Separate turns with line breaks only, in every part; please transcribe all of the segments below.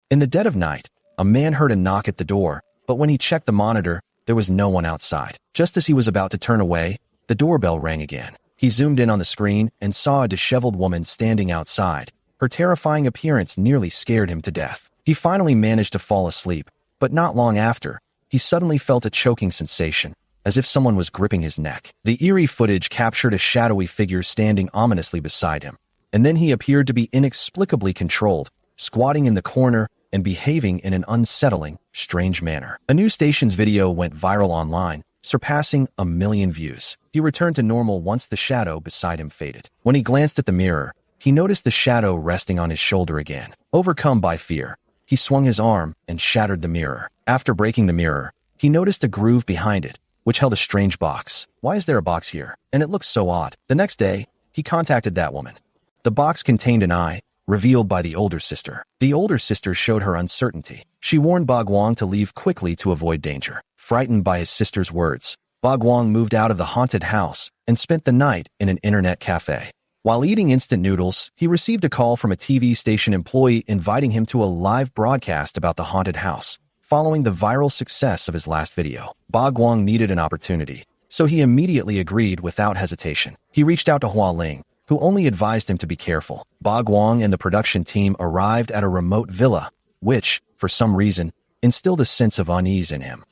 In the dead of night, a man heard a knock at the door, but when he checked the monitor, there was no one outside. Just as he was about to turn away, the doorbell rang again. He zoomed in on the screen and saw a disheveled woman standing outside. Her terrifying appearance nearly scared him to death. He finally managed to fall asleep, but not long after, he suddenly felt a choking sensation, as if someone was gripping his neck. The eerie footage captured a shadowy figure standing ominously beside him, and then he appeared to be inexplicably controlled, squatting in the corner and behaving in an unsettling, strange manner. A news station's video went viral online, surpassing 1 million views. He returned to normal once the shadow beside him faded. When he glanced at the mirror, he noticed the shadow resting on his shoulder again. Overcome by fear, he swung his arm and shattered the mirror. After breaking the mirror, he noticed a groove behind it, which held a strange box. Why is there a box here? And it looks so odd. The next day, he contacted that woman. The box contained an eye, revealed by the older sister. The older sister showed her uncertainty. She warned Bagwang to leave quickly to avoid danger. Frightened by his sister's words, Bagwang moved out of the haunted house and spent the night in an internet cafe. While eating instant noodles, he received a call from a TV station employee inviting him to a live broadcast about the haunted house. Following the viral success of his last video, Bagwang needed an opportunity, so he immediately agreed without hesitation. He reached out to Hua Ling, who only advised him to be careful. Bagwang and the production team arrived at a remote villa, which, for some reason, instilled a sense of unease in him.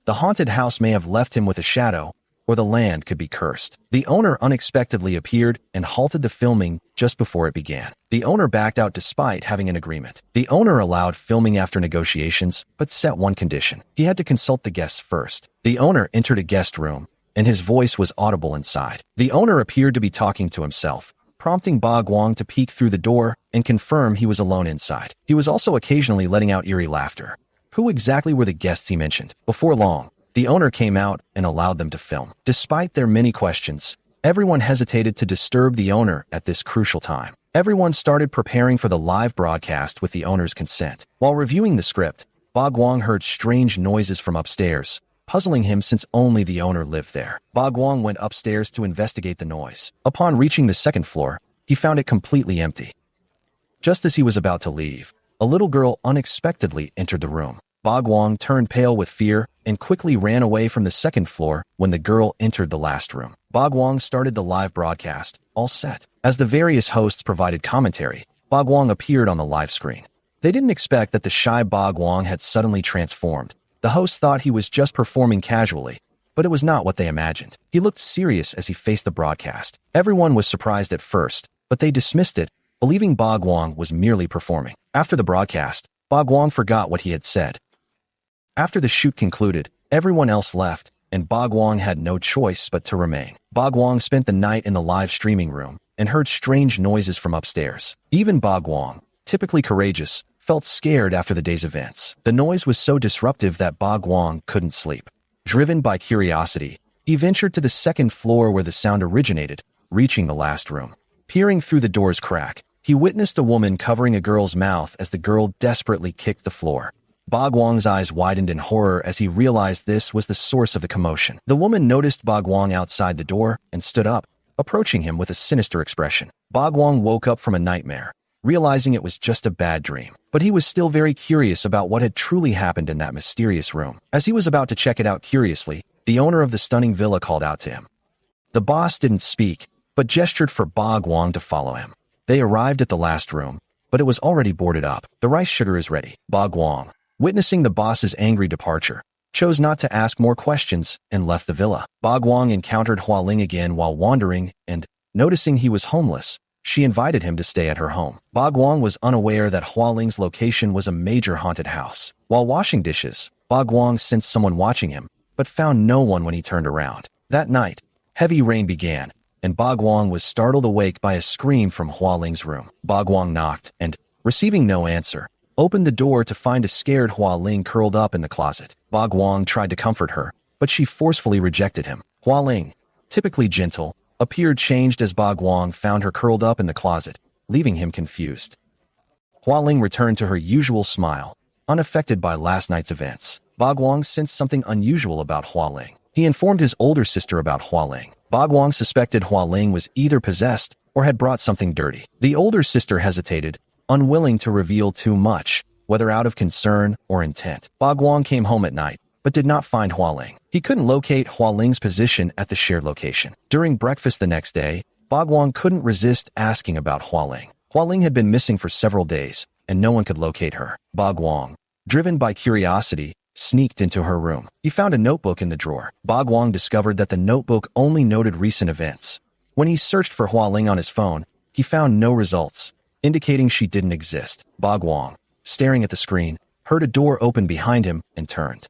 The haunted house may have left him with a shadow, or the land could be cursed. The owner unexpectedly appeared and halted the filming just before it began. The owner backed out despite having an agreement. The owner allowed filming after negotiations, but set one condition. He had to consult the guests first. The owner entered a guest room, and his voice was audible inside. The owner appeared to be talking to himself, prompting Bagwang to peek through the door and confirm he was alone inside. He was also occasionally letting out eerie laughter. Who exactly were the guests he mentioned? Before long, the owner came out and allowed them to film. Despite their many questions, everyone hesitated to disturb the owner at this crucial time. Everyone started preparing for the live broadcast with the owner's consent. While reviewing the script, Bagwang heard strange noises from upstairs, puzzling him since only the owner lived there. Bagwang went upstairs to investigate the noise. Upon reaching the second floor, he found it completely empty. Just as he was about to leave, a little girl unexpectedly entered the room. Bagwang turned pale with fear and quickly ran away from the second floor when the girl entered the last room. Bagwang started the live broadcast, all set. As the various hosts provided commentary, Bagwang appeared on the live screen. They didn't expect that the shy Bagwang had suddenly transformed. The host thought he was just performing casually, but it was not what they imagined. He looked serious as he faced the broadcast. Everyone was surprised at first, but they dismissed it, believing Bagwang was merely performing. After the broadcast, Bagwang forgot what he had said. After the shoot concluded, everyone else left, and Bagwang had no choice but to remain. Bagwang spent the night in the live streaming room and heard strange noises from upstairs. Even Bagwang, typically courageous, felt scared after the day's events. The noise was so disruptive that Bagwang couldn't sleep. Driven by curiosity, he ventured to the second floor where the sound originated, reaching the last room. Peering through the door's crack, he witnessed a woman covering a girl's mouth as the girl desperately kicked the floor. Bagwang's eyes widened in horror as he realized this was the source of the commotion. The woman noticed Bagwang outside the door and stood up, approaching him with a sinister expression. Bagwang woke up from a nightmare, realizing it was just a bad dream. But he was still very curious about what had truly happened in that mysterious room. As he was about to check it out curiously, the owner of the stunning villa called out to him. The boss didn't speak, but gestured for Bagwang to follow him. They arrived at the last room, but it was already boarded up. The rice sugar is ready. Bagwang, witnessing the boss's angry departure, chose not to ask more questions and left the villa. Bagwang encountered Hua Ling again while wandering and, noticing he was homeless, she invited him to stay at her home. Bagwang was unaware that Hua Ling's location was a major haunted house. While washing dishes, Bagwang sensed someone watching him, but found no one when he turned around. That night, heavy rain began, and Bagwang was startled awake by a scream from Hua Ling's room. Bagwang knocked and, receiving no answer, opened the door to find a scared Hua Ling curled up in the closet. Bagwang tried to comfort her, but she forcefully rejected him. Hua Ling, typically gentle, appeared changed as Bagwang found her curled up in the closet, leaving him confused. Hua Ling returned to her usual smile, unaffected by last night's events. Bagwang sensed something unusual about Hua Ling. He informed his older sister about Hua Ling. Bagwang suspected Hua Ling was either possessed or had brought something dirty. The older sister hesitated, unwilling to reveal too much, whether out of concern or intent. Ba Guang came home at night, but did not find Hualing. He couldn't locate Hualing's position at the shared location. During breakfast the next day, Ba Guang couldn't resist asking about Hualing. Hualing had been missing for several days, and no one could locate her. Ba Guang, driven by curiosity, sneaked into her room. He found a notebook in the drawer. Ba Guang discovered that the notebook only noted recent events. When he searched for Hualing on his phone, he found no results, indicating she didn't exist. Ba Guang, staring at the screen, heard a door open behind him and turned.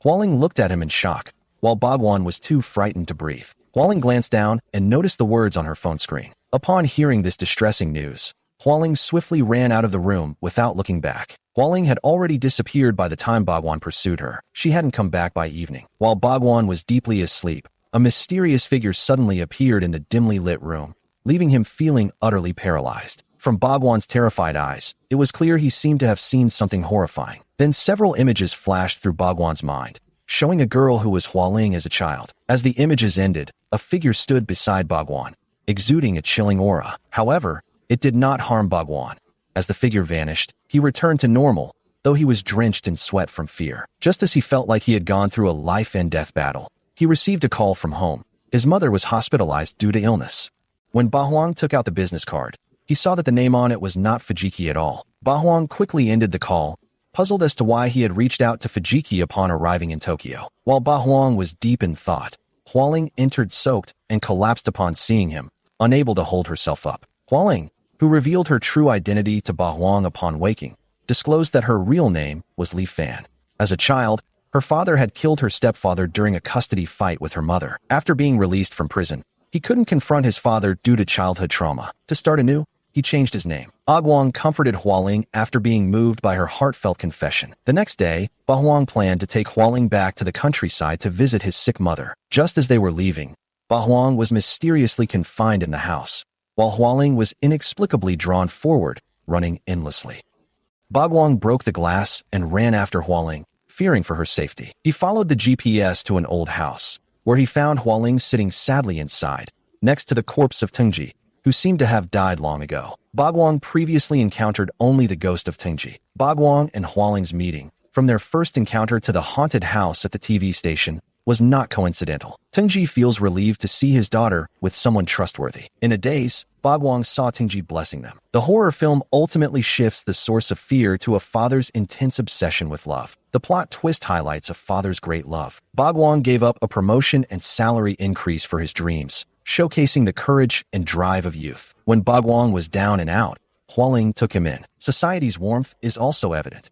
Hualing looked at him in shock, while Ba Guang was too frightened to breathe. Hualing glanced down and noticed the words on her phone screen. Upon hearing this distressing news, Hualing swiftly ran out of the room without looking back. Hualing had already disappeared by the time Ba Guang pursued her. She hadn't come back by evening. While Ba Guang was deeply asleep, a mysterious figure suddenly appeared in the dimly lit room, leaving him feeling utterly paralyzed. From Ba Guang's terrified eyes, it was clear he seemed to have seen something horrifying. Then several images flashed through Ba Guang's mind, showing a girl who was Hualing as a child. As the images ended, a figure stood beside Ba Guang, exuding a chilling aura. However, it did not harm Ba Guang. As the figure vanished, he returned to normal, though he was drenched in sweat from fear. Just as he felt like he had gone through a life-and-death battle, he received a call from home. His mother was hospitalized due to illness. When Ba Huang took out the business card, he saw that the name on it was not Fujiki at all. Ba Huang quickly ended the call, puzzled as to why he had reached out to Fujiki upon arriving in Tokyo. While Ba Huang was deep in thought, Hualing entered soaked and collapsed upon seeing him, unable to hold herself up. Hualing, who revealed her true identity to Ba Huang upon waking, disclosed that her real name was Li Fan. As a child, her father had killed her stepfather during a custody fight with her mother. After being released from prison, he couldn't confront his father due to childhood trauma. To start anew, he changed his name. Ba Guang comforted Hualing after being moved by her heartfelt confession. The next day, Ba Huang planned to take Hualing back to the countryside to visit his sick mother. Just as they were leaving, Ba Huang was mysteriously confined in the house, while Hualing was inexplicably drawn forward, running endlessly. Ba Guang broke the glass and ran after Hualing, fearing for her safety. He followed the GPS to an old house, where he found Hualing sitting sadly inside, next to the corpse of Tengji, who seemed to have died long ago. Ba Guang previously encountered only the ghost of Tengji. Ba Guang and Hualing's meeting, from their first encounter to the haunted house at the TV station, was not coincidental. Tengji feels relieved to see his daughter with someone trustworthy. In a daze, Ba Guang saw Tengji blessing them. The horror film ultimately shifts the source of fear to a father's intense obsession with love. The plot twist highlights a father's great love. Ba Guang gave up a promotion and salary increase for his dreams, showcasing the courage and drive of youth. When Ba Guang was down and out, Hualing took him in. Society's warmth is also evident.